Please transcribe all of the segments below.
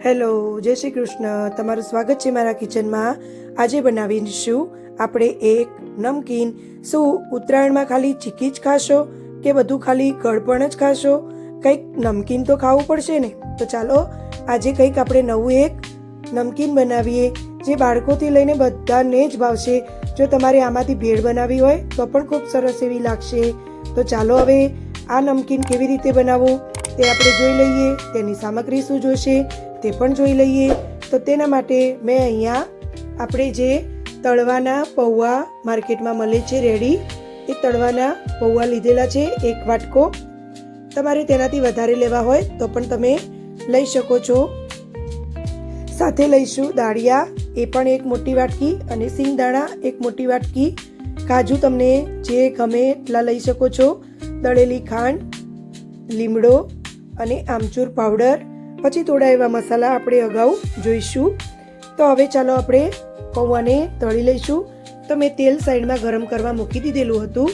Hello, જય શ્રી કૃષ્ણ. તમારું સ્વાગત છે મારા કિચનમાં. આજે બનાવીશું આપણે એક નમકીન. શું ઉત્તરાયણમાં ખાલી ચીકી જ ખાશો કે બધું ખાલી ગળપણ જ ખાશો? કંઈક નમકીન તો ખાવું પડશે ને. તો ચાલો આજે કંઈક આપણે નવું એક નમકીન બનાવીએ જે બાળકોથી લઈને બધાને જ ભાવશે. જો તમારે આમાંથી ભેળ બનાવી હોય તો પણ ખૂબ સરસ એવી લાગશે. તો ચાલો હવે આ નમકીન કેવી રીતે બનાવવું તે આપણે જોઈ લઈએ. તેની સામગ્રી શું જોઈશે તે પણ જોઈ લઈએ. તો તેના માટે મેં અહીંયા આપણે જે તળવાના પૌવા માર્કેટમાં મળે છે રેડી, એ તળવાના પૌવા લીધેલા છે 1 વાટકો. તમારે તેનાથી વધારે લેવા હોય તો પણ તમે લઈ શકો છો. સાથે લઈશું દાળિયા, એ પણ 1 મોટી વાટકી, અને સિંગદાણા 1 મોટી વાટકી. કાજુ તમને જે ગમે એટલા લઈ શકો છો. દળેલી ખાંડ, લીમડો અને આમચૂર પાવડર. પછી થોડા એવા મસાલા આપણે અગાઉ જોઈશું. તો હવે ચાલો આપણે પૌવાને તળી લઈશું. તો મેં તેલ સાઈડમાં ગરમ કરવા મૂકી દીધેલું હતું.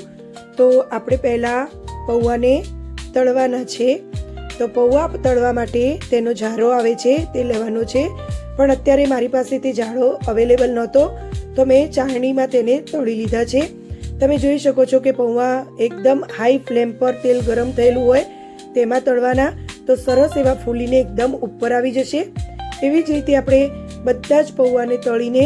તો આપણે પહેલાં પૌવાને તળવાના છે. તો પૌવા તળવા માટે તેનો જારો આવે છે તે લેવાનો છે, પણ અત્યારે મારી પાસે તે જાડો અવેલેબલ નહોતો તો મેં ચાળણીમાં તેને તળી લીધા છે. તમે જોઈ શકો છો કે પૌવા એકદમ હાઈ ફ્લેમ પર તેલ ગરમ થયેલું હોય તેમાં તળવાના, તો સરસ એવા ફૂલીને એકદમ ઉપર આવી જશે. એવી જ રીતે આપણે બધા જ પૌવાને તળીને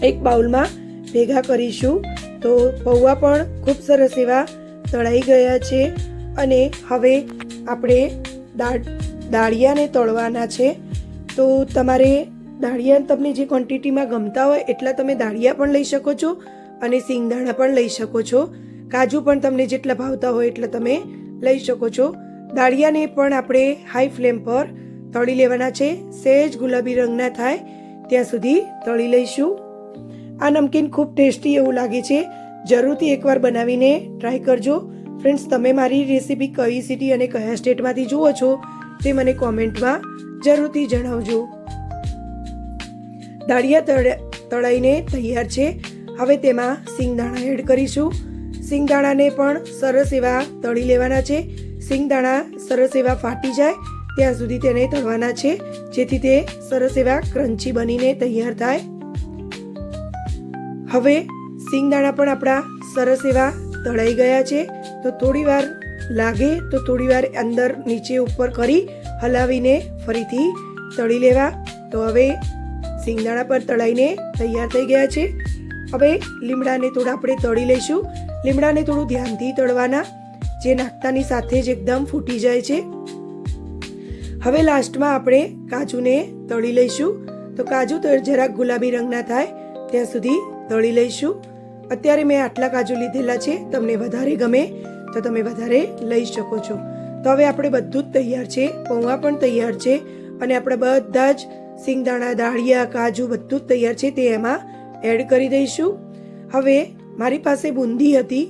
એક બાઉલમાં ભેગા કરીશું. તો પૌવા પણ ખૂબ સરસ એવા તળાઈ ગયા છે. અને હવે આપણે દાળિયાને તળવાના છે. તો તમારે દાળિયા તમને જે ક્વોન્ટિટીમાં ગમતા હોય એટલા તમે દાળિયા પણ લઈ શકો છો અને સિંગદાણા પણ લઈ શકો છો. કાજુ પણ તમને જેટલા ભાવતા હોય એટલા તમે લઈ શકો છો. દાળિયાને પણ આપણે હાઈ ફ્લેમ પર તળી લેવાના છે. સહેજ ગુલાબી રંગના થાય ત્યાં સુધી તળી લઈશું. આ નમકીન ખૂબ ટેસ્ટી એવું લાગે છે. જરૂરથી એકવાર બનાવીને ટ્રાય કરજો. ફ્રેન્ડ્સ, તમે મારી રેસીપી કઈ સિટી અને કયા સ્ટેટમાંથી જુઓ છો તે મને કોમેન્ટમાં જરૂરથી જણાવજો. દાળિયા તળાઈને તૈયાર છે. હવે તેમાં સિંગદાણા એડ કરીશું. સિંગદાણાને પણ સરસ એવા તળી લેવાના છે. સિંગદાણા સરસ એવા ફાટી જાય ત્યાં સુધી તેને તળવાના છે, જેથી તે સરસ એવા ક્રન્ચી બનીને તૈયાર થાય. હવે સિંગદાણા પણ આપણા સરસ એવા તળાઈ ગયા છે. તો થોડી વાર લાગે તો થોડી વાર અંદર નીચે ઉપર કરી હલાવીને ફરીથી તળી લેવા. તો હવે સિંગદાણા પર તળાઈને તૈયાર થઈ ગયા છે. હવે લીમડાને થોડા આપણે તળી લઈશું. લીમડાને થોડું ધ્યાનથી તળવાના, જે નાખતાની સાથે જ એકદમ ફૂટી જાય છે. હવે લાસ્ટમાં આપણે કાજુને તળી લઈશું. તો કાજુ જરાક ગુલાબી રંગના થાય ત્યાં સુધી તળી લઈશું. અત્યારે મેં આટલા કાજુ લીધેલા છે. તમને વધારે ગમે તો તમે વધારે લઈ શકો છો. તો હવે આપણે બધું જ તૈયાર છે. પૌવા પણ તૈયાર છે અને આપણે બધા જ સિંગદાણા, દાળિયા, કાજુ બધું જ તૈયાર છે તે એમાં એડ કરી દઈશું. હવે મારી પાસે બુંદી હતી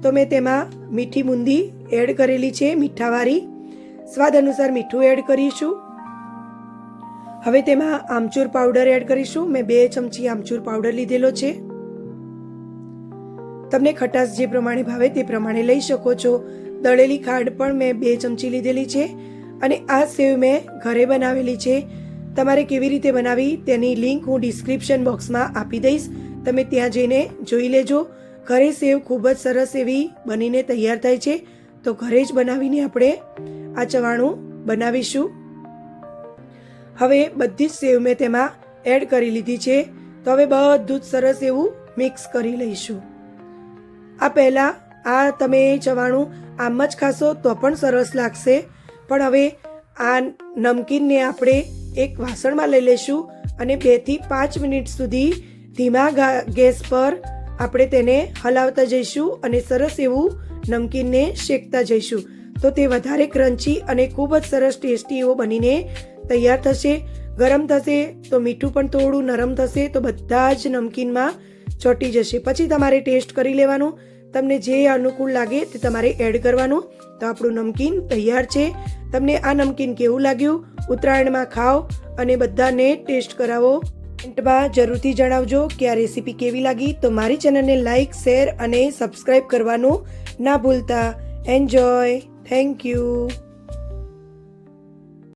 તો મેં તેમાં મીઠી બુંદી એડ કરેલી છે, મીઠાવાળી. સ્વાદ અનુસાર મીઠું એડ કરીશું. હવે તેમાં આમચૂર પાવડર એડ કરીશું. મેં 2 ચમચી આમચૂર પાવડર લીધેલો છે. તમને ખટાશ જે પ્રમાણે ભાવે તે પ્રમાણે લઈ શકો છો. દળેલી ખાંડ પણ મેં 2 ચમચી લીધેલી છે. અને આ સેવ મેં ઘરે બનાવેલી છે. તમારે કેવી રીતે બનાવી તેની લિંક હું ડિસ્ક્રિપ્શન બોક્સમાં આપી દઈશ. તમે ત્યાં જઈને જોઈ લેજો. ઘરે સેવ ખૂબ જ સરસ એવી બનીને તૈયાર થાય છે. તો ઘરે જ બનાવીને આપણે આ ચવાણું બનાવીશું. હવે બધી જ સેવ મેં તેમાં એડ કરી લીધી છે. તો હવે બધું જ સરસ એવું મિક્સ કરી લઈશું. આ પહેલાં આ તમે ચવાણું આમ જ ખાશો તો પણ સરસ લાગશે, પણ હવે આ નમકીનને આપણે એક વાસણમાં લઈ લઈશું અને 2 થી 5 મિનિટ સુધી ધીમા ગેસ પર આપણે તેને હલાવતા જઈશું અને સરસ એવું નમકીનને શેકતા જઈશું. તો તે વધારે ક્રન્ચી અને ખૂબ જ સરસ ટેસ્ટી એવો બનીને તૈયાર થશે. ગરમ થશે તો મીઠું પણ થોડું નરમ થશે, તો બધા જ નમકીનમાં ચોંટી જશે. પછી તમારે ટેસ્ટ કરી લેવાનું. તમને જે અનુકૂળ લાગે તે તમારે એડ કરવાનું. તો આપણું નમકીન તૈયાર છે. તમને આ નમકીન કેવું લાગ્યું? ઉત્તરાયણમાં ખાઓ અને બધાને ટેસ્ટ કરાવો. કમેન્ટમાં જરૂરથી જણાવજો કે આ રેસીપી કેવી લાગી. તો મારી ચેનલને લાઇક, શેર અને સબસ્ક્રાઈબ કરવાનું ના ભૂલતા. એન્જોય. Thank you.